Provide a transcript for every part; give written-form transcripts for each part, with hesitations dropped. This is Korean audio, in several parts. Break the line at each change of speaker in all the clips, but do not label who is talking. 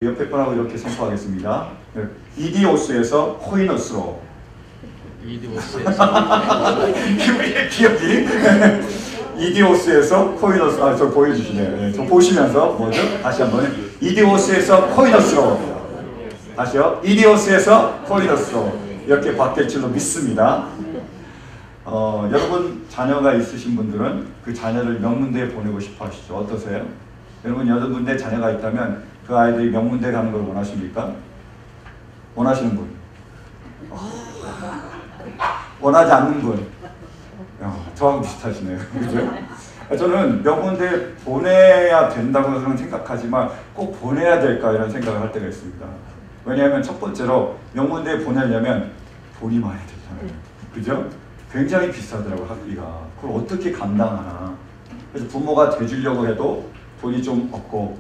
옆에 분하고 이렇게 선포하겠습니다. 이디오스에서 코이너스로.
이디오스에서
기억이 이디오스에서 코이너스. 저 보여주시네요. 저 보시면서 뭐죠? 다시 한번 이디오스에서 코이너스로. 다시요. 이디오스에서 코이너스로 이렇게 바뀔 줄로 믿습니다. 여러분 자녀가 있으신 분들은 그 자녀를 명문대에 보내고 싶어 하시죠. 어떠세요? 여러분 여러분의 자녀가 있다면 그 아이들이 명문대 가는 걸 원하십니까? 원하시는 분? 원하지 않는 분? 저하고 비슷하시네요. 그죠? 저는 명문대 보내야 된다고 저는 생각하지만 꼭 보내야 될까 이런 생각을 할 때가 있습니다. 왜냐하면 첫 번째로 명문대에 보내려면 돈이 많이 들잖아요. 그죠? 굉장히 비싸더라고요, 학비가. 그걸 어떻게 감당하나. 그래서 부모가 대주려고 해도 돈이 좀 없고,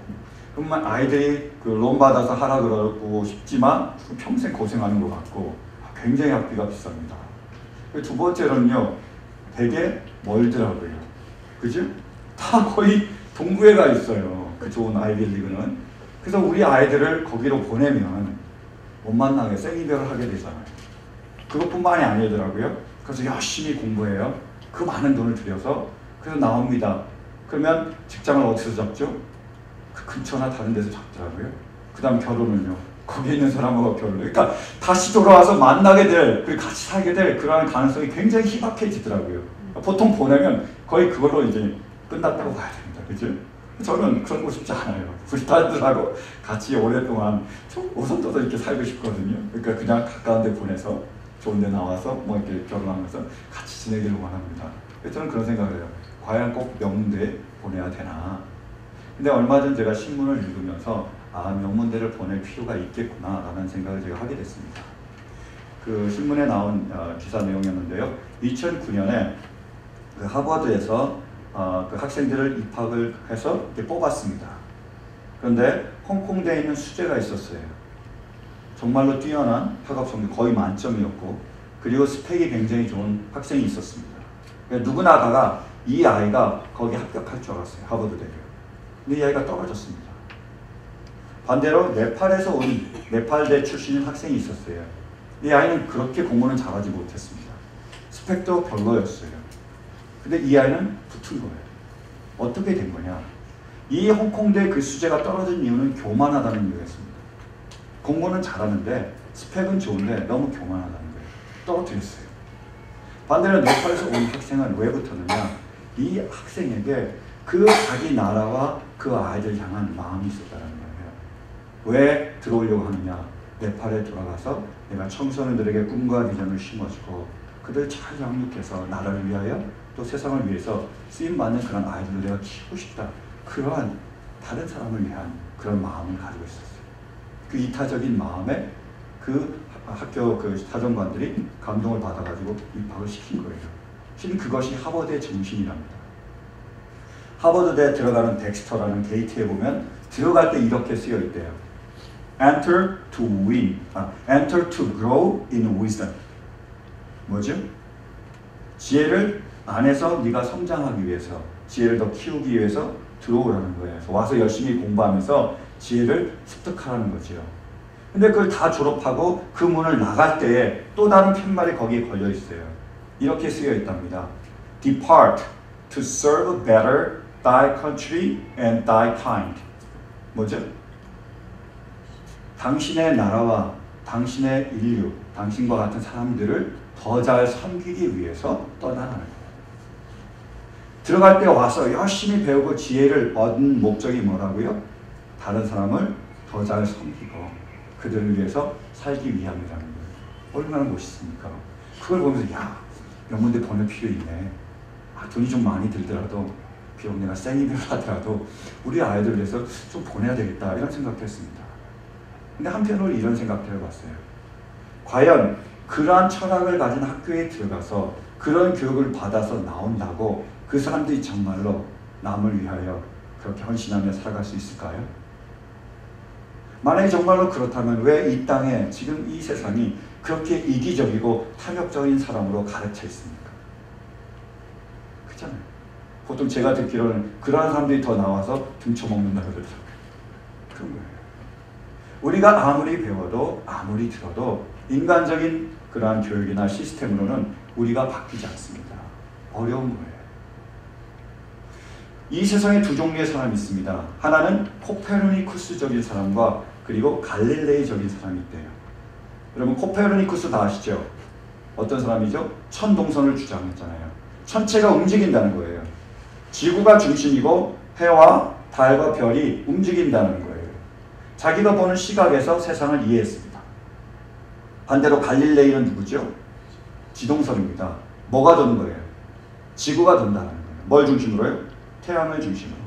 그러면 아이들이 그 론 받아서 하라 그러고 싶지만 평생 고생하는 것 같고 굉장히 학비가 비쌉니다. 두 번째로는요, 되게 멀더라고요. 그죠? 다 거의 동구에 가 있어요. 그 좋은 아이빌리그는. 그래서 우리 아이들을 거기로 보내면 못 만나게 생이별을 하게 되잖아요. 그것뿐만이 아니더라고요. 그래서 열심히 공부해요. 그 많은 돈을 들여서. 그래서 나옵니다. 그러면 직장을 어디서 잡죠? 그 근처나 다른 데서 잡더라고요. 그 다음 결혼은요. 거기 있는 사람하고 결혼. 그러니까 다시 돌아와서 만나게 될, 그리고 같이 살게 될 그러한 가능성이 굉장히 희박해지더라고요. 보통 보내면 거의 그걸로 이제 끝났다고 봐야 됩니다. 그죠? 저는 그런 거 싶지 않아요. 우리 딸들하고 같이 오랫동안 오손도손 이렇게 살고 싶거든요. 그러니까 그냥 가까운 데 보내서 좋은 데 나와서 뭐 이렇게 결혼하면서 같이 지내기를 원합니다. 저는 그런 생각을 해요. 과연 꼭 명문대에 보내야 되나? 근데 얼마 전 제가 신문을 읽으면서 명문대를 보낼 필요가 있겠구나 라는 생각을 제가 하게 됐습니다. 그 신문에 나온 기사 내용이었는데요. 2009년에 그 하버드에서 그 학생들을 입학을 해서 뽑았습니다. 그런데 홍콩대에 있는 수재가 있었어요. 정말로 뛰어난 학업 성적 거의 만점이었고, 그리고 스펙이 굉장히 좋은 학생이 있었습니다. 그러니까 누구나가 이 아이가 거기 합격할 줄 알았어요. 하버드대를. 근데 이 아이가 떨어졌습니다. 반대로 네팔에서 온 네팔대 출신인 학생이 있었어요. 이 아이는 그렇게 공부는 잘하지 못했습니다. 스펙도 별로였어요. 근데 이 아이는 붙은 거예요. 어떻게 된 거냐? 이 홍콩대 그 수재가 떨어진 이유는 교만하다는 이유였습니다. 공부는 잘하는데 스펙은 좋은데 너무 교만하다는 거예요. 떨어뜨렸어요. 반대로 네팔에서 온 학생은 왜 붙었느냐? 이 학생에게 그 자기 나라와 그 아이들 향한 마음이 있었다는 거예요. 왜 들어오려고 하느냐? 네팔에 돌아가서 내가 청소년들에게 꿈과 비전을 심어주고 그들 잘 양육해서 나라를 위하여 또 세상을 위해서 쓰임받는 그런 아이들을 내가 키우고 싶다. 그러한 다른 사람을 위한 그런 마음을 가지고 있었어요. 그 이타적인 마음에 그 학교 그 사정관들이 감동을 받아가지고 입학을 시킨 거예요. 실은 그것이 하버드의 정신이랍니다. 하버드대에 들어가는 덱스터라는 게이트에 보면 들어갈 때 이렇게 쓰여 있대요. Enter to win, enter to grow in wisdom. 뭐죠? 지혜를 안에서 네가 성장하기 위해서, 지혜를 더 키우기 위해서 들어오라는 거예요. 와서 열심히 공부하면서 지혜를 습득하라는 거죠. 근데 그걸 다 졸업하고 그 문을 나갈 때에 또 다른 팻말이 거기에 걸려 있어요. 이렇게 쓰여 있답니다. Depart to serve better thy country and thy kind. 뭐죠? 당신의 나라와 당신의 인류, 당신과 같은 사람들을 더 잘 섬기기 위해서 떠나라는 거예요. 들어갈 때 와서 열심히 배우고 지혜를 얻은 목적이 뭐라고요? 다른 사람을 더 잘 섬기고 그들을 위해서 살기 위함이라는 거예요. 얼마나 멋있습니까? 그걸 보면서 야, 명문대 보낼 필요 있네. 돈이 좀 많이 들더라도 비록 내가 생이별을 하더라도 우리 아이들을 위해서 좀 보내야 되겠다 이런 생각도 했습니다. 근데 한편으로 이런 생각도 해봤어요. 과연 그러한 철학을 가진 학교에 들어가서 그런 교육을 받아서 나온다고 그 사람들이 정말로 남을 위하여 그렇게 헌신하며 살아갈 수 있을까요? 만약에 정말로 그렇다면 왜 이 땅에 지금 이 세상이 그렇게 이기적이고 탐욕적인 사람으로 가득차 있습니까? 그렇잖아요. 보통 제가 듣기로는 그러한 사람들이 더 나와서 등쳐먹는다고 그러더라고요. 그런 거예요. 우리가 아무리 배워도 아무리 들어도 인간적인 그러한 교육이나 시스템으로는 우리가 바뀌지 않습니다. 어려운 거예요. 이 세상에 두 종류의 사람이 있습니다. 하나는 코페르니쿠스적인 사람과 그리고 갈릴레이적인 사람이 있대요. 여러분 코페르니쿠스 다 아시죠? 어떤 사람이죠? 천동선을 주장했잖아요. 천체가 움직인다는 거예요. 지구가 중심이고 해와 달과 별이 움직인다는 거예요. 자기가 보는 시각에서 세상을 이해했습니다. 반대로 갈릴레이는 누구죠? 지동설입니다. 뭐가 도는 거예요? 지구가 돈다는 거예요. 뭘 중심으로요? 태양을 중심으로.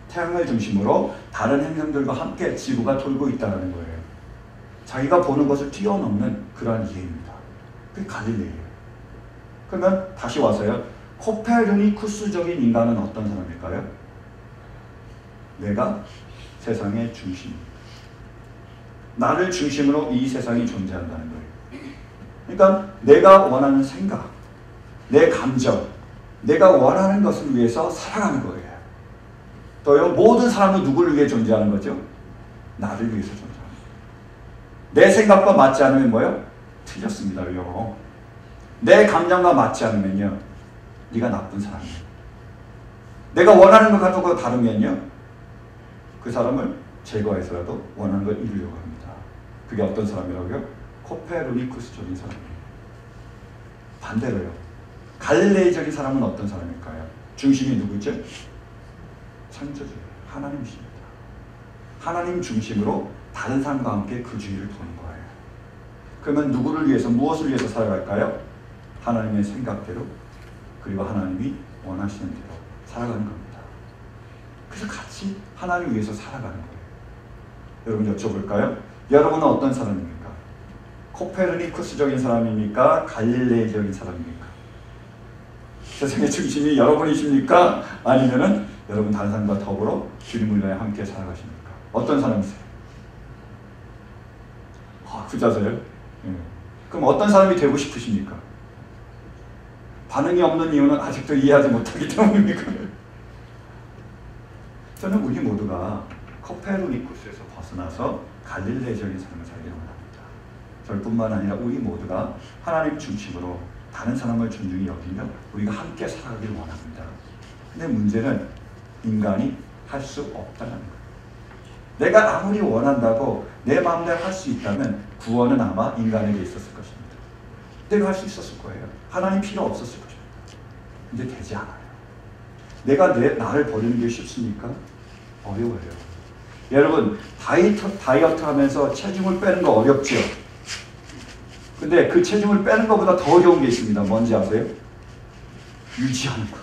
태양을 중심으로 다른 행성들과 함께 지구가 돌고 있다는 거예요. 자기가 보는 것을 뛰어넘는 그러한 이해입니다. 그게 갈릴레이예요. 그러면 다시 와서요. 코페르니쿠스적인 인간은 어떤 사람일까요? 내가 세상의 중심. 나를 중심으로 이 세상이 존재한다는 거예요. 그러니까 내가 원하는 생각, 내 감정, 내가 원하는 것을 위해서 살아가는 거예요. 또요, 모든 사람은 누구를 위해 존재하는 거죠? 나를 위해서 존재하는 거예요. 내 생각과 맞지 않으면 뭐요? 틀렸습니다요. 내 감정과 맞지 않으면요, 네가 나쁜 사람이에요. 내가 원하는 것과 다르면요, 그 사람을 제거해서라도 원하는 걸 이루려고 합니다. 그게 어떤 사람이라고요? 코페르니쿠스적인 사람이에요. 반대로요, 갈릴레이적인 사람은 어떤 사람일까요? 중심이 누구죠? 창조주예요. 하나님이십니다. 하나님 중심으로 다른 사람과 함께 그 주위를 도는 거예요. 그러면 누구를 위해서, 무엇을 위해서 살아갈까요? 하나님의 생각대로, 그리고 하나님이 원하시는 대로 살아가는 겁니다. 그래서 같이 하나님을 위해서 살아가는 거예요. 여러분 여쭤볼까요? 여러분은 어떤 사람입니까? 코페르니쿠스적인 사람입니까? 갈릴레이적인 사람입니까? 세상의 중심이 여러분이십니까? 아니면은 여러분 다른 사람과 더불어 주님을 위해 함께 살아가십니까? 어떤 사람이세요? 부자세요? 예. 그럼 어떤 사람이 되고 싶으십니까? 반응이 없는 이유는 아직도 이해하지 못하기 때문입니까? 저는 우리 모두가 코페르니쿠스에서 벗어나서 갈릴레이적인 삶을 살기를 원합니다. 저뿐만 아니라 우리 모두가 하나님 중심으로 다른 사람을 존중히 여기며 우리가 함께 살아가기를 원합니다. 근데 문제는 인간이 할 수 없다는 거예요. 내가 아무리 원한다고 내 마음대로 할 수 있다면 구원은 아마 인간에게 있었을 것입니다. 내가 할 수 있었을 거예요. 하나님 필요 없었을 것입니다. 근데 되지 않아요. 내가 나를 버리는 게 쉽습니까? 어려워요. 여러분 다이어트 하면서 체중을 빼는 거 어렵죠? 근데 그 체중을 빼는 것보다 더 어려운 게 있습니다. 뭔지 아세요? 유지하는 거.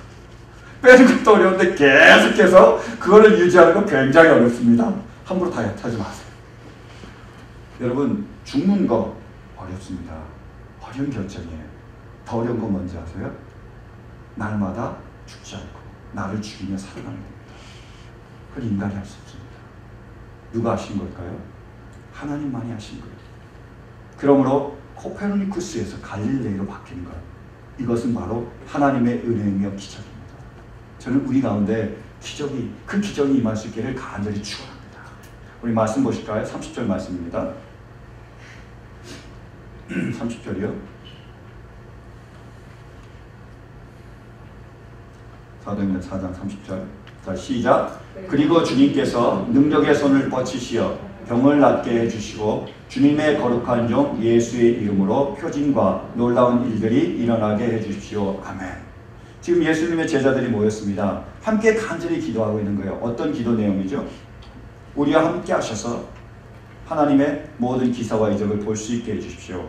빼는 것도 어려운데 계속해서 그거를 유지하는 건 굉장히 어렵습니다. 함부로 다이어트 하지 마세요. 여러분 죽는 거 어렵습니다. 어려운 결정이에요. 더 어려운 건 뭔지 아세요? 날마다 죽지 않고 나를 죽이며 살아가는 겁니다. 그건 인간이 할 수 없습니다. 누가 하신 걸까요? 하나님만이 하신 거예요. 그러므로 코페르니쿠스에서 갈릴레이로 바뀌는 것, 이것은 바로 하나님의 은혜이며 기적입니다. 저는 우리 가운데 그 기적이 임할 수 있기를 간절히 축원합니다. 우리 말씀 보실까요? 30절 말씀입니다. 30절이요. 사도행전 4장 30절. 자, 시작. 그리고 주님께서 능력의 손을 뻗치시어 병을 낫게 해주시고 주님의 거룩한 종 예수의 이름으로 표징과 놀라운 일들이 일어나게 해주십시오. 아멘. 지금 예수님의 제자들이 모였습니다. 함께 간절히 기도하고 있는 거예요. 어떤 기도 내용이죠? 우리와 함께 하셔서 하나님의 모든 기사와 이적을 볼 수 있게 해주십시오.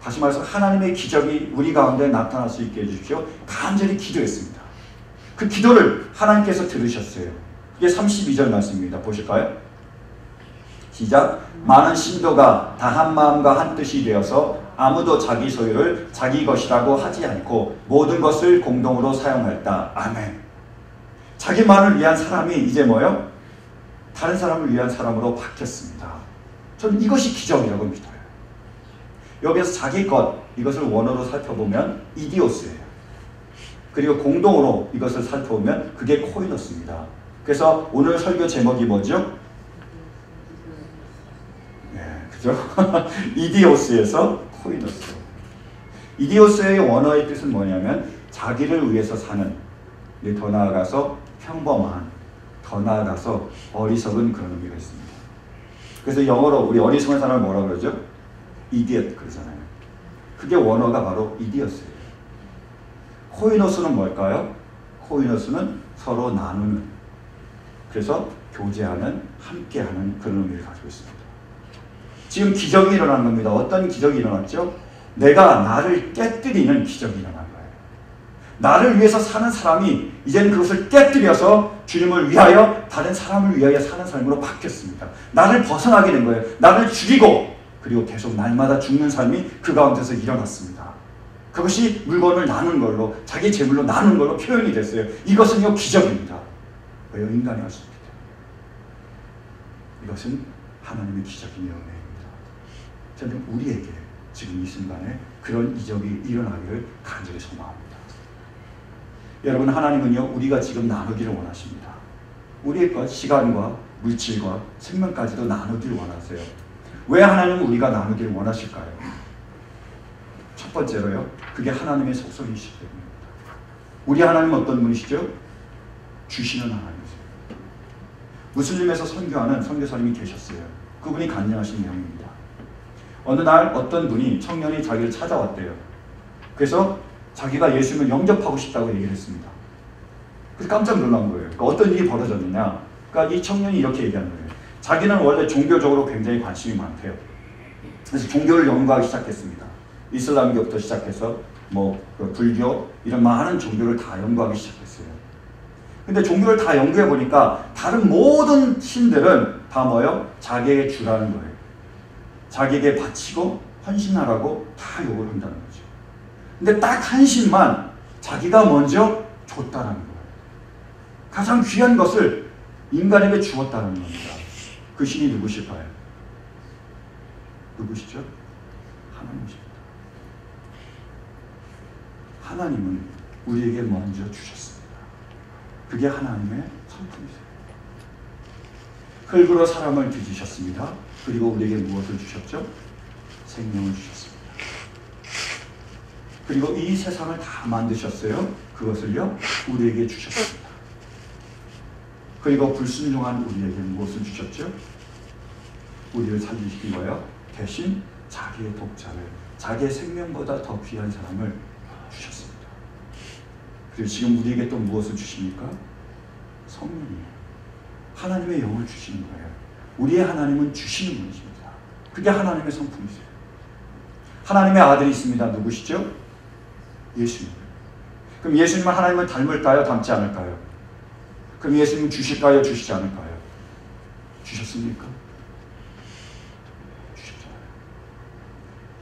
다시 말해서 하나님의 기적이 우리 가운데 나타날 수 있게 해주십시오. 간절히 기도했습니다. 그 기도를 하나님께서 들으셨어요. 그게 32절 말씀입니다. 보실까요? 시작. 많은 신도가 다 한 마음과 한 뜻이 되어서 아무도 자기 소유를 자기 것이라고 하지 않고 모든 것을 공동으로 사용할다. 아멘. 자기만을 위한 사람이 이제 뭐요? 다른 사람을 위한 사람으로 바뀌었습니다. 저는 이것이 기적이라고 믿어요. 여기서 자기 것, 이것을 원어로 살펴보면 이디오스예요. 그리고 공동으로 이것을 살펴보면 그게 코이노스입니다. 그래서 오늘 설교 제목이 뭐죠? 그죠? 이디오스에서 코이노스. 이디오스의 원어의 뜻은 뭐냐면 자기를 위해서 사는, 더 나아가서 평범한, 더 나아가서 어리석은 그런 의미가 있습니다. 그래서 영어로 우리 어리석은 사람을 뭐라고 그러죠? 이디엇 그러잖아요. 그게 원어가 바로 이디오스예요. 코이노스는 뭘까요? 코이노스는 서로 나누는, 그래서 교제하는, 함께하는 그런 의미를 가지고 있습니다. 지금 기적이 일어난 겁니다. 어떤 기적이 일어났죠? 내가 나를 깨뜨리는 기적이 일어난 거예요. 나를 위해서 사는 사람이 이제는 그것을 깨뜨려서 주님을 위하여, 다른 사람을 위하여 사는 삶으로 바뀌었습니다. 나를 벗어나게 된 거예요. 나를 죽이고 그리고 계속 날마다 죽는 삶이 그 가운데서 일어났습니다. 그것이 물건을 나눈 걸로, 자기 재물로 나눈 걸로 표현이 됐어요. 이것은요 기적입니다. 왜요? 인간이 할 수 없기 때문에. 이것은 하나님의 기적인 은혜입니다. 저는 우리에게 지금 이 순간에 그런 이적이 일어나기를 간절히 소망합니다. 여러분, 하나님은요 우리가 지금 나누기를 원하십니다. 우리의 것, 시간과 물질과 생명까지도 나누기를 원하세요. 왜 하나님은 우리가 나누기를 원하실까요? 첫 번째로요, 그게 하나님의 속성이시기 때문입니다. 우리 하나님은 어떤 분이시죠? 주시는 하나님이세요. 무슬림에서 선교하는 선교사님이 계셨어요. 그분이 간증하신 내용입니다. 어느 날 어떤 분이, 청년이 자기를 찾아왔대요. 그래서 자기가 예수님을 영접하고 싶다고 얘기를 했습니다. 그래서 깜짝 놀란 거예요. 그러니까 어떤 일이 벌어졌느냐? 그러니까 이 청년이 이렇게 얘기하는 거예요. 자기는 원래 종교적으로 굉장히 관심이 많대요. 그래서 종교를 연구하기 시작했습니다. 이슬람교부터 시작해서 불교, 이런 많은 종교를 다 연구하기 시작했어요. 근데 종교를 다 연구해 보니까 다른 모든 신들은 다 뭐예요? 자기에게 주라는 거예요. 자기에게 바치고 헌신하라고 다 요구를 한다는 거죠. 근데 딱 한 신만 자기가 먼저 줬다는 거예요. 가장 귀한 것을 인간에게 주었다는 겁니다. 그 신이 누구실까요? 누구시죠? 하나님이십니다. 하나님은 우리에게 먼저 주셨습니다. 그게 하나님의 성품이세요. 흙으로 사람을 빚으셨습니다. 그리고 우리에게 무엇을 주셨죠? 생명을 주셨습니다. 그리고 이 세상을 다 만드셨어요. 그것을요 우리에게 주셨습니다. 그리고 불순종한 우리에게 무엇을 주셨죠? 우리를 살리시기 위하여 대신 자기의 독자를, 자기의 생명보다 더 귀한 사람을 주셨습니다. 그리고 지금 우리에게 또 무엇을 주십니까? 성령이에요. 하나님의 영을 주시는 거예요. 우리의 하나님은 주시는 분이십니다. 그게 하나님의 성품이세요. 하나님의 아들이 있습니다. 누구시죠? 예수님. 그럼 예수님은 하나님을 닮을까요? 닮지 않을까요? 그럼 예수님은 주실까요? 주시지 않을까요? 주셨습니까? 주셨잖아요.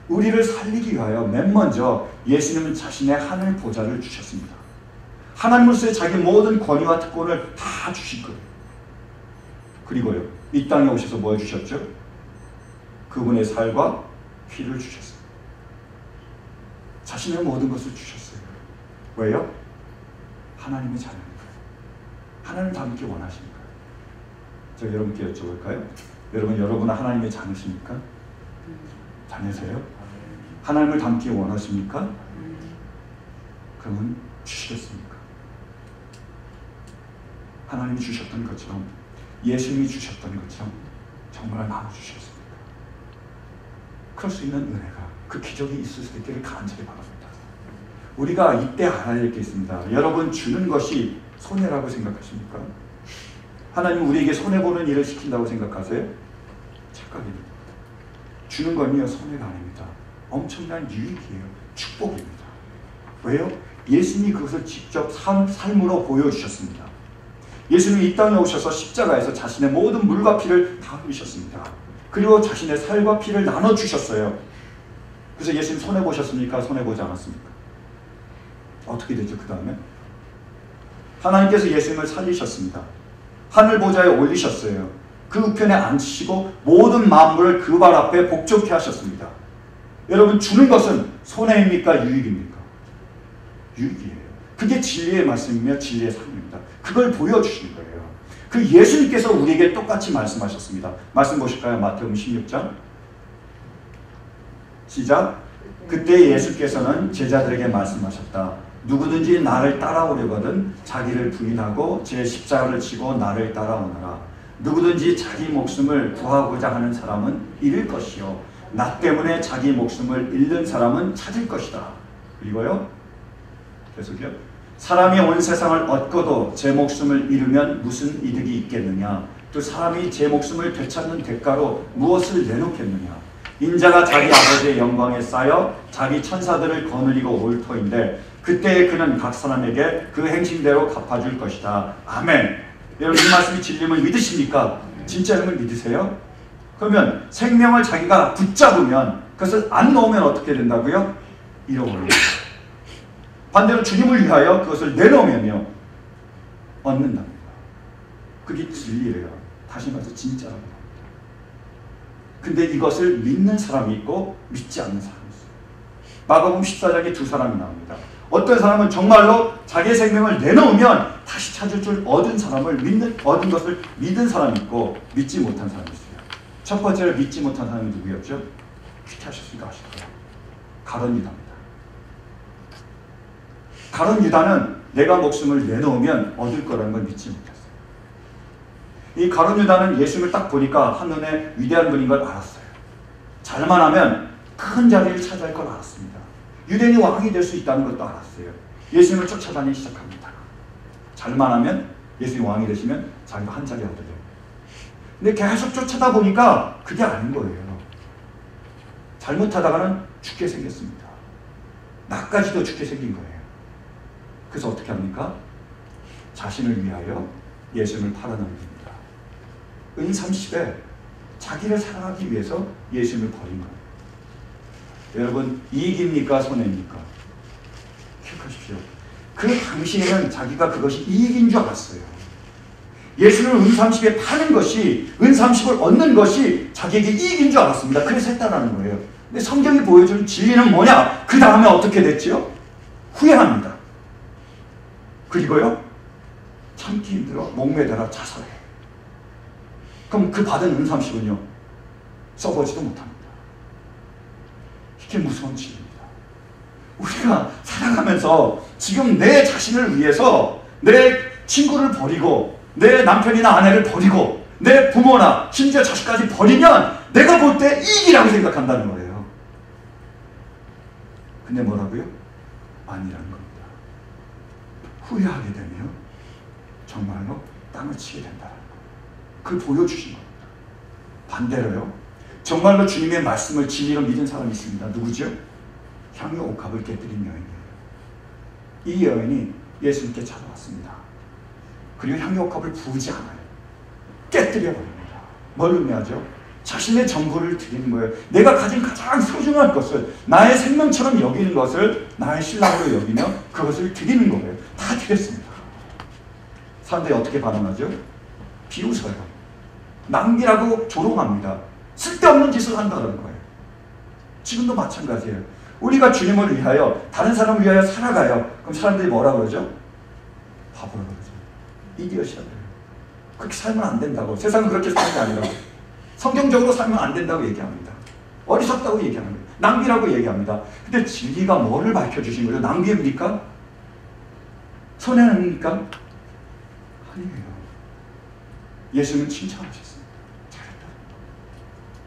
우리를 살리기 위하여 맨 먼저 예수님은 자신의 하늘 보좌를 주셨습니다. 하나님으로서의 자기 모든 권위와 특권을 다 주실 거예요. 그리고요, 이 땅에 오셔서 뭐 해주셨죠? 그분의 살과 피를 주셨어요. 자신의 모든 것을 주셨어요. 왜요? 하나님의 자녀니까요. 하나님 닮기 원하십니까? 제가 여러분께 여쭤볼까요? 여러분 하나님의 자녀십니까? 자녀세요? 하나님을 닮기 원하십니까? 그러면 주시겠습니까? 하나님이 주셨던 것처럼, 예수님이 주셨던 것처럼 정말 나눠주시겠습니까? 그럴 수 있는 은혜가, 그 기적이 있을 수 있기를 간절히 바랍니다. 우리가 이때 알아야 할 게 있습니다. 여러분, 주는 것이 손해라고 생각하십니까? 하나님 우리에게 손해보는 일을 시킨다고 생각하세요? 착각입니다. 주는 건요 손해가 아닙니다. 엄청난 유익이에요. 축복입니다. 왜요? 예수님이 그것을 직접 삶으로 보여주셨습니다. 예수님이 이 땅에 오셔서 십자가에서 자신의 모든 물과 피를 다 흘리셨습니다. 그리고 자신의 살과 피를 나눠주셨어요. 그래서 예수님 손해보셨습니까? 손해보지 않았습니까? 어떻게 되죠? 그 다음에 하나님께서 예수님을 살리셨습니다. 하늘 보좌에 올리셨어요. 그 우편에 앉히시고 모든 만물을 그 발 앞에 복종케 하셨습니다. 여러분, 주는 것은 손해입니까? 유익입니까? 유익이에요. 그게 진리의 말씀이며 진리의 삶입니다. 그걸 보여주시는 거예요. 그 예수님께서 우리에게 똑같이 말씀하셨습니다. 말씀 보실까요? 마태복음 16장 시작. 그때 예수께서는 제자들에게 말씀하셨다. 누구든지 나를 따라오려거든 자기를 부인하고 제 십자가를 지고 나를 따라오너라. 누구든지 자기 목숨을 구하고자 하는 사람은 잃을 것이요 나 때문에 자기 목숨을 잃는 사람은 찾을 것이다. 그리고요. 계속요. 사람이 온 세상을 얻고도 제 목숨을 잃으면 무슨 이득이 있겠느냐. 또 사람이 제 목숨을 되찾는 대가로 무엇을 내놓겠느냐. 인자가 자기 아버지의 영광에 쌓여 자기 천사들을 거느리고 올 터인데 그때에 그는 각 사람에게 그 행실대로 갚아줄 것이다. 아멘. 여러분 이 말씀이 진리임을 믿으십니까? 진짜임을 믿으세요? 그러면 생명을 자기가 붙잡으면 그것을 안 놓으면 어떻게 된다고요? 잃어버립니다. 반대로 주님을 위하여 그것을 내놓으면요 얻는답니다. 그게 진리예요. 다시 말해서 진짜랍니다. 근데 이것을 믿는 사람이 있고 믿지 않는 사람이 있어요. 마가복음 14장에 두 사람이 나옵니다. 어떤 사람은 정말로 자기의 생명을 내놓으면 다시 찾을 줄 얻은 것을 믿은 사람이 있고 믿지 못한 사람이 있어요. 첫 번째로 믿지 못한 사람이 누구였죠? 퀴트하셨으니까 아실 거예요. 가룟 유다입니다. 가룟 유다는 내가 목숨을 내놓으면 얻을 거라는 걸 믿지 못했어요. 이 가룟 유다는 예수님을 딱 보니까 한눈에 위대한 분인 걸 알았어요. 잘만 하면 큰 자리를 차지할 걸 알았습니다. 유대인이 왕이 될 수 있다는 것도 알았어요. 예수님을 쫓아다니기 시작합니다. 잘만 하면 예수님이 왕이 되시면 자기가 한 자리 얻어요. 근데 계속 쫓아다 보니까 그게 아닌 거예요. 잘못하다가는 죽게 생겼습니다. 나까지도 죽게 생긴 거예요. 그래서 어떻게 합니까? 자신을 위하여 예수님을 팔아넘깁니다. 은 30에 자기를 사랑하기 위해서 예수님을 버린 거예요. 여러분 이익입니까? 손해입니까? 기억하십시오. 그 당시에는 자기가 그것이 이익인 줄 알았어요. 예수를 은 30에 파는 것이 은 30을 얻는 것이 자기에게 이익인 줄 알았습니다. 그래서 했다는 거예요. 근데 성경이 보여주는 진리는 뭐냐? 그 다음에 어떻게 됐지요? 후회합니다. 그리고요 참기 힘들어 목매달아 자살해. 그럼 그 받은 은 30은요 써보지도 못합니다. 이게 무서운 진리입니다. 우리가 살아가면서 지금 내 자신을 위해서 내 친구를 버리고 내 남편이나 아내를 버리고 내 부모나 심지어 자식까지 버리면 내가 볼 때 이익이라고 생각한다는 거예요. 근데 뭐라고요? 아니라는 겁니다. 후회하게 되면 정말로 땅을 치게 된다는 거예요. 그걸 보여주신 겁니다. 반대로요. 정말로 주님의 말씀을 진리로 믿은 사람이 있습니다. 누구죠? 향유 옥합을 깨뜨린 여인이에요. 이 여인이 예수님께 찾아왔습니다. 그리고 향유 옥합을 부으지 않아요. 깨뜨려 버립니다. 뭘 의미하죠? 자신의 전부를 드리는 거예요. 내가 가진 가장 소중한 것을 나의 생명처럼 여기는 것을 나의 신랑으로 여기며 그것을 드리는 거예요. 다 드렸습니다. 사람들이 어떻게 반응하죠? 비웃어요. 낭비라고 조롱합니다. 쓸데없는 짓을 한다는 거예요. 지금도 마찬가지예요. 우리가 주님을 위하여 다른 사람을 위하여 살아가요. 그럼 사람들이 뭐라 그러죠? 바보라고 그러죠. 이디엇이라고 그래요. 그렇게 살면 안 된다고. 세상은 그렇게 사는 게 아니라고. 성경적으로 살면 안 된다고 얘기합니다. 어리석다고 얘기합니다. 낭비라고 얘기합니다. 근데 진리가 뭐를 밝혀주신 거죠? 낭비입니까? 손해입니까? 아니에요. 예수는 칭찬하셨습니다. 잘했다.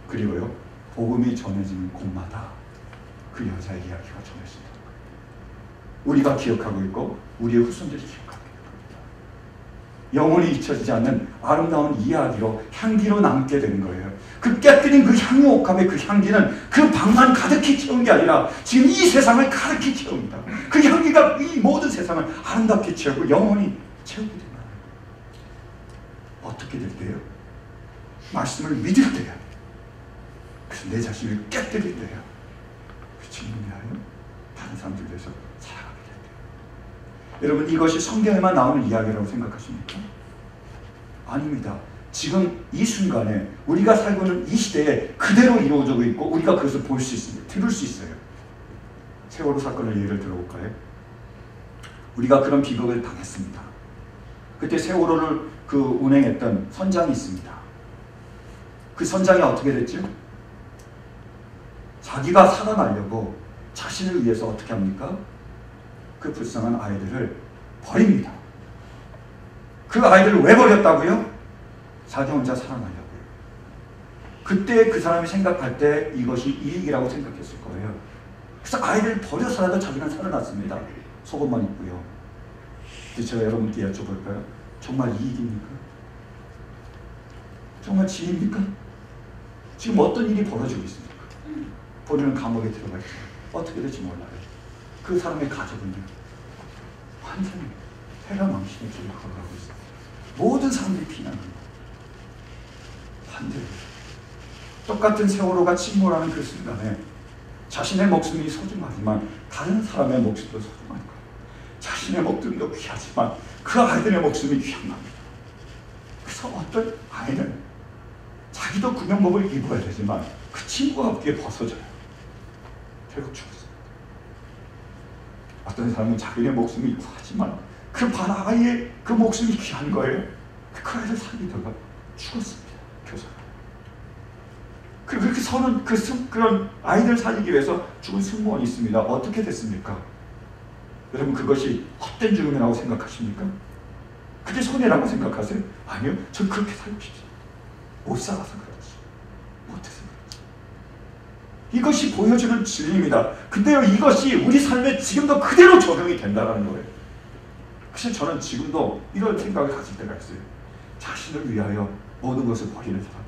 그리고요, 복음이 전해지는 곳마다 그 여자의 이야기가 전해진다. 우리가 기억하고 있고 우리의 후손들이 기억하고 있는 겁니다. 영원히 잊혀지지 않는 아름다운 이야기로 향기로 남게 되는 거예요. 그 깨뜨린 그 향유 옥합의 그 향기는 그 방만 가득히 채운 게 아니라 지금 이 세상을 가득히 채웁니다. 그 향기가 이 모든 세상을 아름답게 채우고 영원히 채우게 됩니다. 어떻게 될 때요? 말씀을 믿을 때요. 그래서 내 자신을 깨뜨릴 때요. 그 주님을 위하여 다른 사람들 위해서 살아가게 될 때요. 여러분 이것이 성경에만 나오는 이야기라고 생각하십니까? 아닙니다. 지금 이 순간에 우리가 살고 있는 이 시대에 그대로 이루어지고 있고 우리가 그것을 볼 수 있습니다. 들을 수 있어요. 세월호 사건을 예를 들어볼까요? 우리가 그런 비극을 당했습니다. 그때 세월호를 운행했던 선장이 있습니다. 그 선장이 어떻게 됐죠? 자기가 살아나려고 자신을 위해서 어떻게 합니까? 그 불쌍한 아이들을 버립니다. 그 아이들을 왜 버렸다고요? 자기 혼자 살아나려고요. 그때 그 사람이 생각할 때 이것이 이익이라고 생각했을 거예요. 그래서 아이들을 버려서라도 자기는 살아났습니다. 속옷만 입고요. 근데 제가 여러분께 여쭤볼까요? 정말 이익입니까? 정말 지혜입니까? 지금 어떤 일이 벌어지고 있습니까? 본인은 감옥에 들어가 있어요. 어떻게 될지 몰라요. 그 사람의 가족은요, 완전히 패가망신의 길을 걸어가고 있어요. 모든 사람들이 피난합니다. 반대로 똑같은 세월호가 침몰하는 그 순간에 자신의 목숨이 소중하지만 다른 사람의 목숨도 소중한 거예요. 자신의 목숨도 귀하지만 그 아이들의 목숨이 귀한 겁니다. 그래서 어떤 아이는 자기도 구명복을 입어야 되지만 그 친구가 없기에 벗어져요. 결국 죽었어요. 어떤 사람은 자기의 목숨이 구하지만 그 아이의 그 목숨이 귀한 거예요. 그 아이를 살리다가 죽었습니다. 교사가. 그리고 그렇게 서는 그런 아이들 살리기 위해서 죽은 승무원이 있습니다. 어떻게 됐습니까? 여러분 그것이 헛된 죽음이라고 생각하십니까? 그게 손해라고 생각하세요? 아니요. 전 그렇게 살고 싶어요. 못 살아서 그렇지. 못해서 그렇지. 이것이 보여주는 진리입니다. 근데요 이것이 우리 삶에 지금도 그대로 적용이 된다는 거예요. 사실 저는 지금도 이런 생각을 가질 때가 있어요. 자신을 위하여 모든 것을 버리는 사람,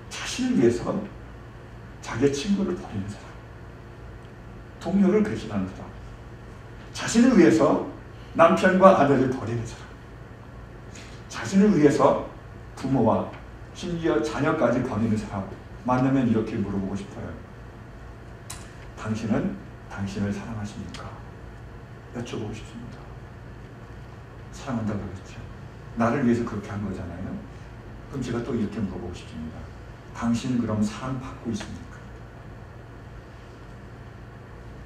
자신을 위해서 자기의 친구를 버리는 사람, 동료를 배신하는 사람, 자신을 위해서 남편과 아내를 버리는 사람, 자신을 위해서 부모와 심지어 자녀까지 버리는 사람 만나면 이렇게 물어보고 싶어요. 당신은 당신을 사랑하십니까? 여쭤보고 싶습니다. 사랑한다고 그랬죠. 나를 위해서 그렇게 한 거잖아요. 그럼 제가 또 이렇게 물어보고 싶습니다. 당신은 그럼 사랑받고 있습니까?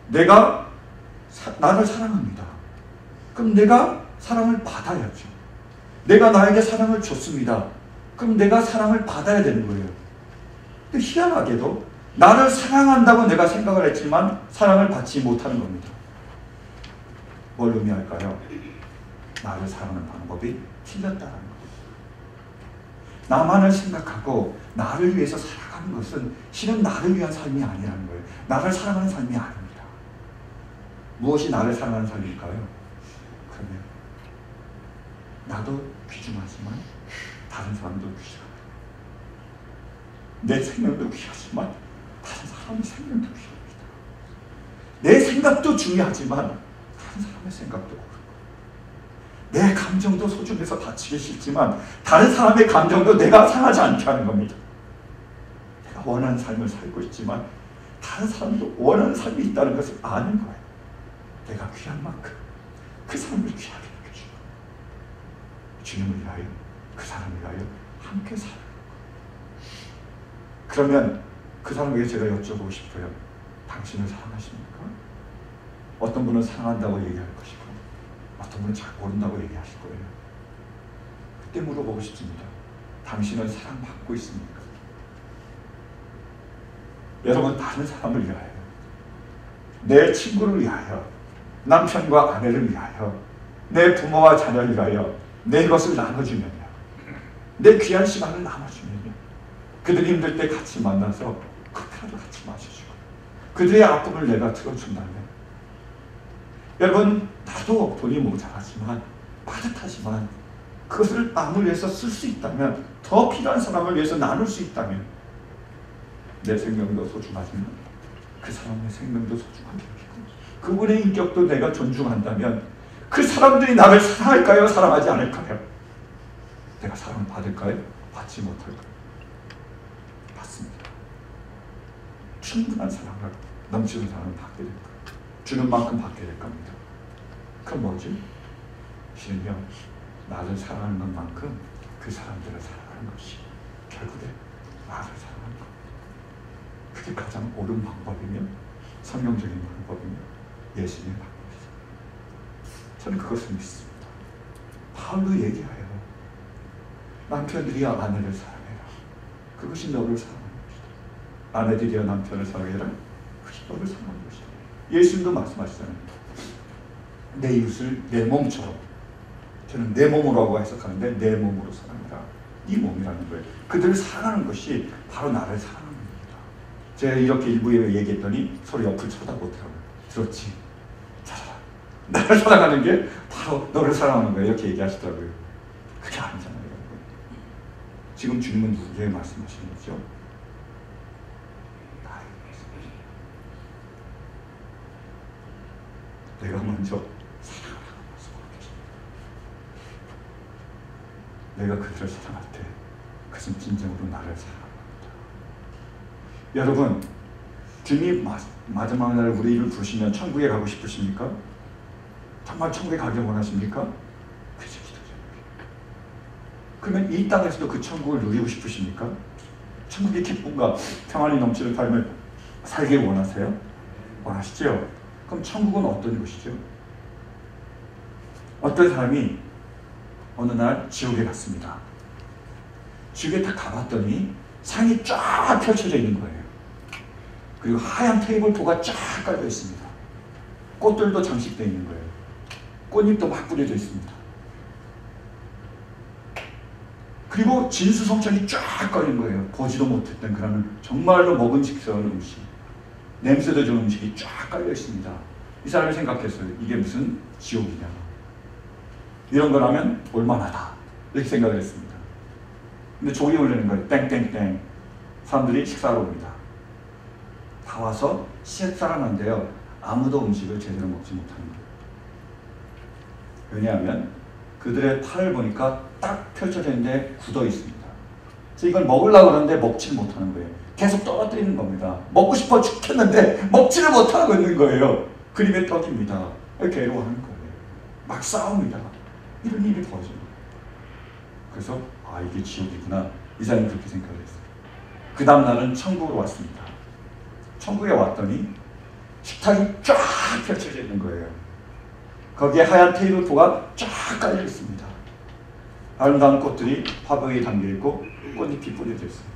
내가 나를 사랑합니다. 그럼 내가 사랑을 받아야죠. 내가 나에게 사랑을 줬습니다. 그럼 내가 사랑을 받아야 되는 거예요. 근데 희한하게도 나를 사랑한다고 내가 생각을 했지만 사랑을 받지 못하는 겁니다. 뭘 의미할까요? 나를 사랑하는 방법이 틀렸다는 거예요. 나만을 생각하고 나를 위해서 살아가는 것은 실은 나를 위한 삶이 아니라는 거예요. 나를 사랑하는 삶이 아닙니다. 무엇이 나를 사랑하는 삶일까요? 그러면 나도 귀중하지만 다른 사람도 귀중합니다. 내 생명도 귀하지만 다른 사람의 생명도 귀합니다. 내 생각도 중요하지만 다른 사람의 생각도 고르고, 내 감정도 소중해서 다치기 싫지만 다른 사람의 감정도 내가 상하지 않게 하는 겁니다. 내가 원하는 삶을 살고 있지만 다른 사람도 원하는 삶이 있다는 것을 아는 거예요. 내가 귀한 만큼 그 사람을 귀하게 여겨주고 주님을 위하여 그 사람을 위하여 함께 살아가는 거예요. 그러면 그 사람에게 제가 여쭤보고 싶어요. 당신을 사랑하십니까? 어떤 분은 사랑한다고 얘기할 것이고 어떤 분은 잘 모른다고 얘기하실 거예요. 그때 물어보고 싶습니다. 당신은 사랑받고 있습니까? 여러분, 다른 사람을 위하여, 내 친구를 위하여, 남편과 아내를 위하여, 내 부모와 자녀를 위하여 내 것을 나눠주면요, 내 귀한 시간을 나눠주면요, 그들이 힘들 때 같이 만나서 커피라도 같이 마셔주고 그들의 아픔을 내가 들어준다면, 여러분, 나도 돈이 모자라지만 빠듯하지만 그것을 남을 위해서 쓸 수 있다면, 더 필요한 사람을 위해서 나눌 수 있다면 내 생명도 소중하지만 그 사람의 생명도 소중하게 여기고 그분의 인격도 내가 존중한다면 그 사람들이 나를 사랑할까요? 사랑하지 않을까요? 내가 사랑을 받을까요? 받지 못할까요? 받습니다. 충분한 사랑을, 넘치는 사랑을 받게 될 거예요. 주는 만큼 받게 될 겁니다. 그럼 뭐지? 실은요, 나를 사랑하는 것만큼 그 사람들을 사랑하는 것이 결국에 나를 사랑하는 겁니다. 그게 가장 옳은 방법이며 성경적인 방법이며 예수님의 방법이죠. 저는 그것을 믿습니다. 바울도 얘기해요. 남편들이야 아내를 사랑해라. 그것이 너를 사랑하는 것이다. 아내들이여 남편을 사랑해라. 그것이 너를 사랑하는 것이다. 예수님도 말씀하시잖아요. 내 이웃을 내 몸처럼. 저는 내 몸으로라고 해석하는데 내 몸으로 사랑해라. 이 몸이라는 거예요. 그들을 사랑하는 것이 바로 나를 사랑하는 겁니다. 제가 이렇게 일부에 얘기했더니 서로 옆을 쳐다보더라고요. 들었지? 자라. 나를 사랑하는 게 바로 너를 사랑하는 거예요. 이렇게 얘기하시더라고요. 그게 아니잖아요. 여러분. 지금 주님은 누구에게 말씀하시는 거죠? 나에게 말씀하시는 거예요. 내가 먼저 사랑하라고 말씀하고 계십니다. 내가 그들을 사랑할 때 그것은 진정으로 나를 사랑합니다. 여러분, 주님이 마지막 날 우리를 부르시면 천국에 가고 싶으십니까? 정말 천국에 가길 원하십니까? 그것이 기도죠. 그러면 이 땅에서도 그 천국을 누리고 싶으십니까? 천국의 기쁨과 평안이 넘치는 삶을 살길 원하세요? 원하시죠? 그럼 천국은 어떤 곳이죠? 어떤 사람이 어느 날 지옥에 갔습니다. 지옥에 딱 가봤더니 상이 쫙 펼쳐져 있는 거예요. 그리고 하얀 테이블보가 쫙 깔려 있습니다. 꽃들도 장식되어 있는 거예요. 꽃잎도 막 뿌려져 있습니다. 그리고 진수성찬이 쫙 깔린 거예요. 보지도 못했던 그런 정말로 먹음직스러운 음식, 냄새도 좋은 음식이 쫙 깔려 있습니다. 이 사람이 생각했어요. 이게 무슨 지옥이냐. 이런 거라면 올만하다. 이렇게 생각을 했습니다. 근데 종이 울리는 거예요. 땡땡땡. 사람들이 식사하러 옵니다. 다 와서 식사를 하는데요. 아무도 음식을 제대로 먹지 못하는 거예요. 왜냐하면 그들의 팔을 보니까 딱 펼쳐져 있는데 굳어 있습니다. 그래서 이걸 먹으려고 하는데 먹지를 못하는 거예요. 계속 떨어뜨리는 겁니다. 먹고 싶어 죽겠는데 먹지를 못하고 있는 거예요. 그림의 떡입니다. 괴로워하는 거예요. 막 싸웁니다. 이런 일이 벌어져요. 그래서 아, 이게 지옥이구나. 이 사람이 그렇게 생각을 했어요. 그 다음 날은 천국으로 왔습니다. 천국에 왔더니 식탁이 쫙 펼쳐져 있는 거예요. 거기에 하얀 테이블보가 쫙 깔려 있습니다. 아름다운 꽃들이 화병에 담겨 있고 꽃잎이 뿌려져 있어요.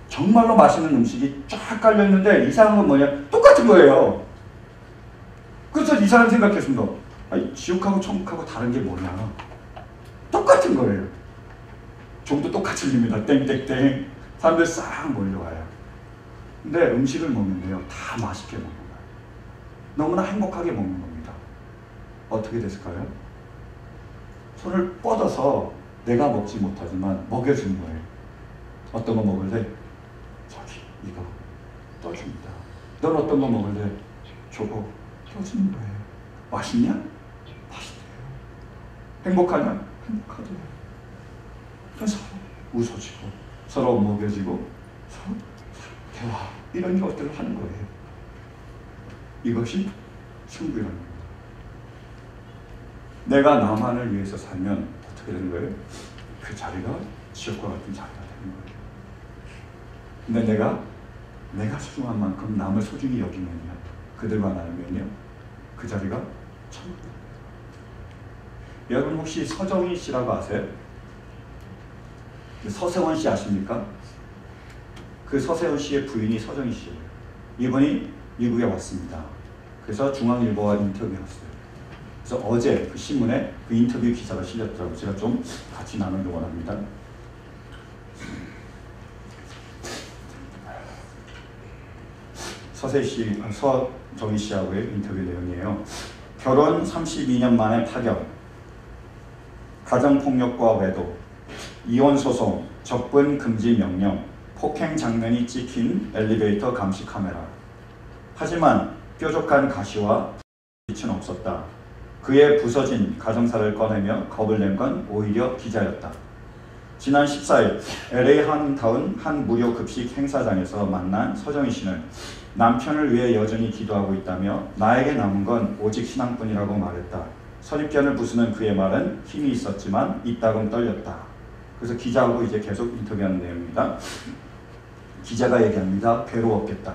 정말로 맛있는 음식이 쫙 깔려 있는데 이상한 건 뭐냐? 똑같은 거예요. 그래서 이 사람 생각했습니다. 아니, 지옥하고 천국하고 다른 게 뭐냐? 똑같은 거예요. 종도 똑같이 울립니다. 땡땡땡. 사람들 싹 몰려와요. 근데 음식을 먹는데요. 다 맛있게 먹는 거예요. 너무나 행복하게 먹는 겁니다. 어떻게 됐을까요? 손을 뻗어서 내가 먹지 못하지만 먹여주는 거예요. 어떤 거 먹을래? 저기 이거 떠줍니다. 넌 어떤 거 먹을래? 저거 떠주는 거예요. 맛있냐? 맛있대요. 행복하냐? 행복하대요. 그래서 웃어주고 서로 먹여주고 서로 대화 이런 것들을 하는 거예요. 이것이 천국이라는 겁니다. 내가 나만을 위해서 살면 어떻게 되는 거예요? 그 자리가 지옥과 같은 자리가 되는 거예요. 근데 내가 소중한 만큼 남을 소중히 여기면요, 그들과 나누면요, 그 자리가 천국입니다. 여러분 혹시 서정희 씨라고 아세요? 서세원 씨 아십니까? 그 서세원 씨의 부인이 서정희 씨예요. 이분이 미국에 왔습니다. 그래서 중앙일보와 인터뷰했어요. 그래서 어제 그 신문에 그 인터뷰 기사가 실렸더라고요. 제가 좀 같이 나누기 원합니다. 서정희 씨하고의 인터뷰 내용이에요. 결혼 32년 만에 파견, 가정폭력과 외도, 이혼소송, 적분 금지 명령, 폭행 장면이 찍힌 엘리베이터 감시 카메라. 하지만 뾰족한 가시와 빛은 없었다. 그의 부서진 가정사를 꺼내며 겁을 낸 건 오히려 기자였다. 지난 14일 LA 한타운 한 무료 급식 행사장에서 만난 서정희 씨는 남편을 위해 여전히 기도하고 있다며 나에게 남은 건 오직 신앙뿐이라고 말했다. 선입견을 부수는 그의 말은 힘이 있었지만 이따금 떨렸다. 그래서 기자하고 이제 계속 인터뷰하는 내용입니다. 기자가 얘기합니다. 괴로웠겠다.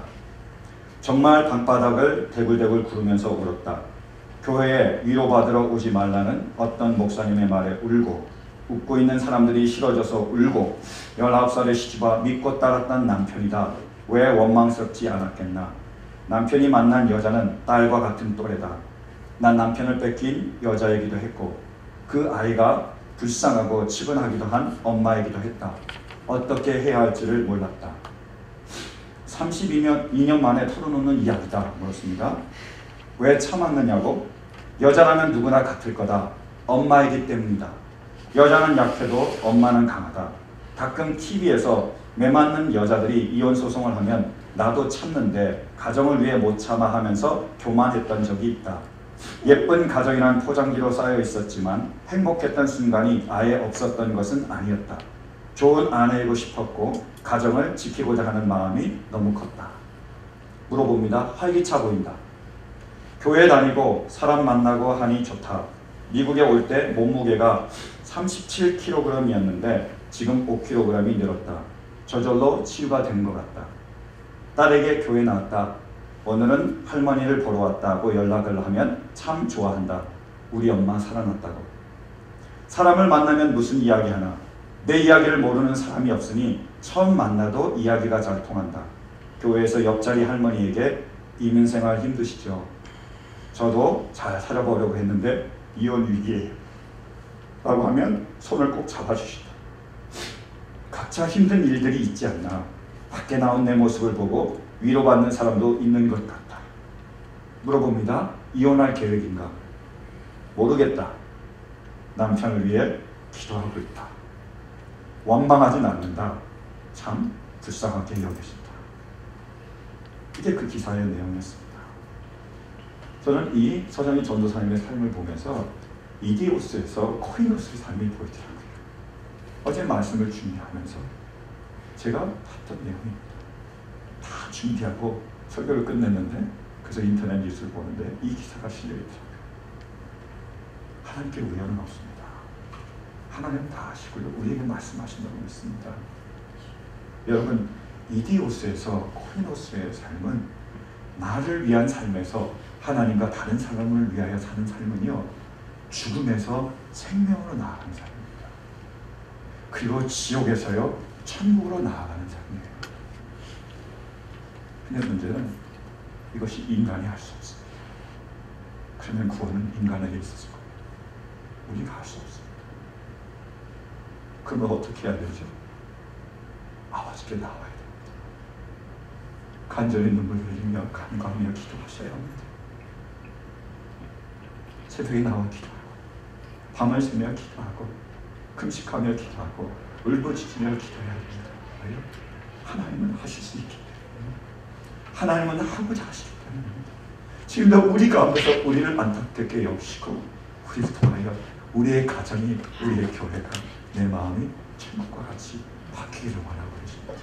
정말 방바닥을 대굴대굴 구르면서 울었다. 교회에 위로받으러 오지 말라는 어떤 목사님의 말에 울고 웃고 있는 사람들이 싫어져서 울고 19살의 시집와 믿고 따랐던 남편이다. 왜 원망스럽지 않았겠나. 남편이 만난 여자는 딸과 같은 또래다. 난 남편을 뺏긴 여자이기도 했고 그 아이가 불쌍하고 측은하기도 한 엄마이기도 했다. 어떻게 해야 할지를 몰랐다. 32년 만에 털어놓는 이야기다. 물었습니다. 왜 참았느냐고? 여자라면 누구나 같을 거다. 엄마이기 때문이다. 여자는 약해도 엄마는 강하다. 가끔 TV에서 매맞는 여자들이 이혼 소송을 하면 나도 참는데 가정을 위해 못 참아 하면서 교만했던 적이 있다. 예쁜 가정이란 포장지로 쌓여 있었지만 행복했던 순간이 아예 없었던 것은 아니었다. 좋은 아내이고 싶었고 가정을 지키고자 하는 마음이 너무 컸다. 물어봅니다. 활기차 보인다. 교회 다니고 사람 만나고 하니 좋다. 미국에 올 때 몸무게가 37kg이었는데 지금 5kg이 늘었다. 저절로 치유가 된 것 같다. 딸에게 교회 나왔다. 오늘은 할머니를 보러 왔다고 연락을 하면 참 좋아한다. 우리 엄마 살아났다고. 사람을 만나면 무슨 이야기하나. 내 이야기를 모르는 사람이 없으니 처음 만나도 이야기가 잘 통한다. 교회에서 옆자리 할머니에게 이민생활 힘드시죠? 저도 잘 살아보려고 했는데 이혼 위기예요. 라고 하면 손을 꼭 잡아주시다. 각자 힘든 일들이 있지 않나. 밖에 나온 내 모습을 보고 위로받는 사람도 있는 것 같다. 물어봅니다. 이혼할 계획인가? 모르겠다. 남편을 위해 기도하고 있다. 원망하진 않는다. 참 불쌍하게 여기신다. 이게 그 기사의 내용이었습니다. 저는 이 서정희 전도사님의 삶을 보면서 이디오스에서 코이노스의 삶이 보이더라고요. 어제 말씀을 준비하면서 제가 봤던 내용입니다. 다 준비하고 설교를 끝냈는데 그래서 인터넷 뉴스를 보는데 이 기사가 실려있더라고요. 하나님께 우연은 없습니다. 하나님 다 아시고요. 우리에게 말씀하신다고 믿습니다. 여러분, 이디오스에서 코이노스의 삶은 나를 위한 삶에서 하나님과 다른 사람을 위하여 사는 삶은요, 죽음에서 생명으로 나아가는 삶입니다. 그리고 지옥에서요, 천국으로 나아가는 삶이에요. 근데 문제는 이것이 인간이 할 수 없습니다. 그러면 구원은 인간에게 있었을 거예요. 우리가 할 수 없습니다. 그러면 어떻게 해야 되죠? 아버지께 나와야 됩니다. 간절히 눈물 흘리며 간과하며 기도하셔야 합니다. 새벽에 나와 기도하고 밤을 새며 기도하고 금식하며 기도하고 울부짖으며 기도해야 됩니다. 왜요? 하나님은 하실 수 있기 때문에, 하나님은 하고자 하시기 때문입니다. 지금도 우리 가운데서 우리를 안타깝게 여기시고 우리를 통하여 우리의 가정이, 우리의 교회가, 내 마음이 천국과 같이 바뀌기를 원하고 계십니다.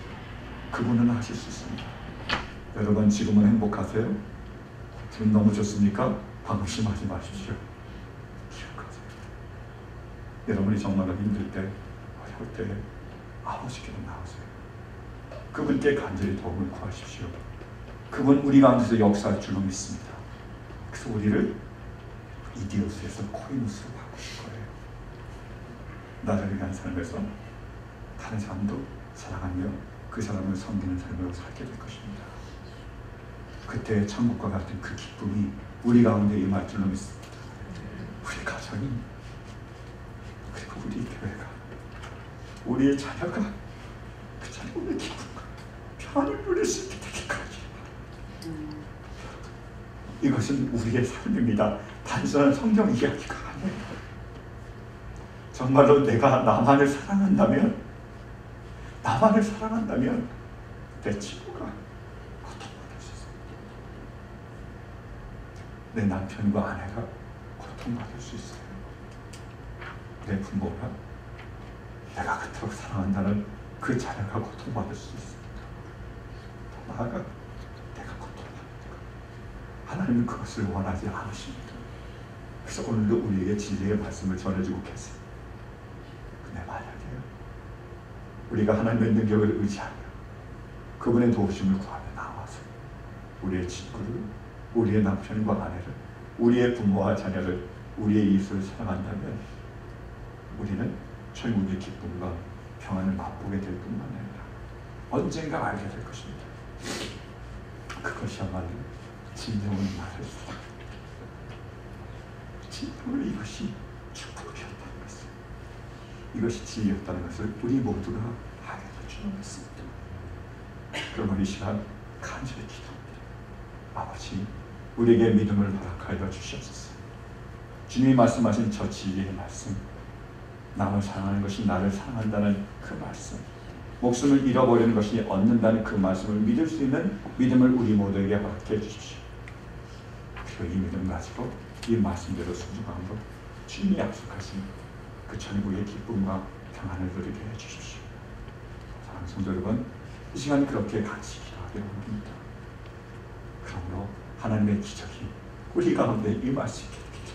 그분은 하실 수 있습니다. 여러분, 지금은 행복하세요? 지금 너무 좋습니까? 방심하지 마십시오. 기억하세요. 여러분이 정말로 힘들 때, 어려울 때 아버지께로 나오세요. 그분께 간절히 도움을 구하십시오. 그분 우리 가운데서 역사할 줄로 믿습니다. 그래서 우리를 이디오스에서 코이노스로 바꾸실 거예요. 나를 위한 삶에서 다른 사람도 사랑하며 그 사람을 섬기는 삶으로 살게 될 것입니다. 그때 천국과 같은 그 기쁨이 우리 가운데 임할 줄로 믿습니다. 우리 가정이, 그리고 우리 교회가, 우리의 자녀가 그 자녀의 기쁨과 평안을 누릴 수 있게 되기까지. 이것은 우리의 삶입니다. 단순한 성경 이야기가 아니에요. 정말로 내가 나만을 사랑한다면, 내 친구가 고통받을 수 있습니다. 내 남편과 아내가 고통받을 수 있어요. 내 부모가, 내가 그토록 사랑한다는 그 자녀가 고통받을 수 있습니다. 더 나아가 내가 고통받는 것, 하나님은 그것을 원하지 않으십니다. 그래서 오늘도 우리에게 진리의 말씀을 전해주고 계세요. 근데 만약에 우리가 하나님의 능력을 의지하며 그분의 도우심을 구하며 나와서 우리의 친구를, 우리의 남편과 아내를, 우리의 부모와 자녀를, 우리의 이웃을 사랑한다면 우리는 천국의 기쁨과 평안을 맛보게 될 뿐만 아니라 언젠가 알게 될 것입니다. 그것이야말로 진정한 말이었습니다. 진정으로 이것이 축복이었다는 것을, 이것이 진리였다는 것을 우리 모두가 알게 될 줄 믿습니다. 그러므로 이 시간 간절히 기도합니다. 아버지, 우리에게 믿음을 허락하여 주시옵소서. 주님이 말씀하신 저 진리의 말씀, 남을 사랑하는 것이 나를 사랑한다는 그 말씀, 목숨을 잃어버리는 것이 얻는다는 그 말씀을 믿을 수 있는 믿음을 우리 모두에게 허락해 주십시오. 그리고 이 믿음 가지고 이 말씀대로 순종함으로 주님이 약속하신 그 천국의 기쁨과 평안을 누리게 해 주십시오. 사랑하는 성도 여러분, 이 시간 그렇게 같이 기도하기를 원합니다. 그러므로 하나님의 기적이 우리 가운데 임할 수 있게 됩니다.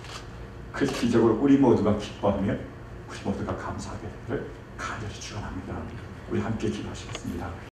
그 기적으로 우리 모두가 기뻐하며 우리 모두가 감사하게 되기를 간절히 축원합니다. 우리 함께 기도하시겠습니다.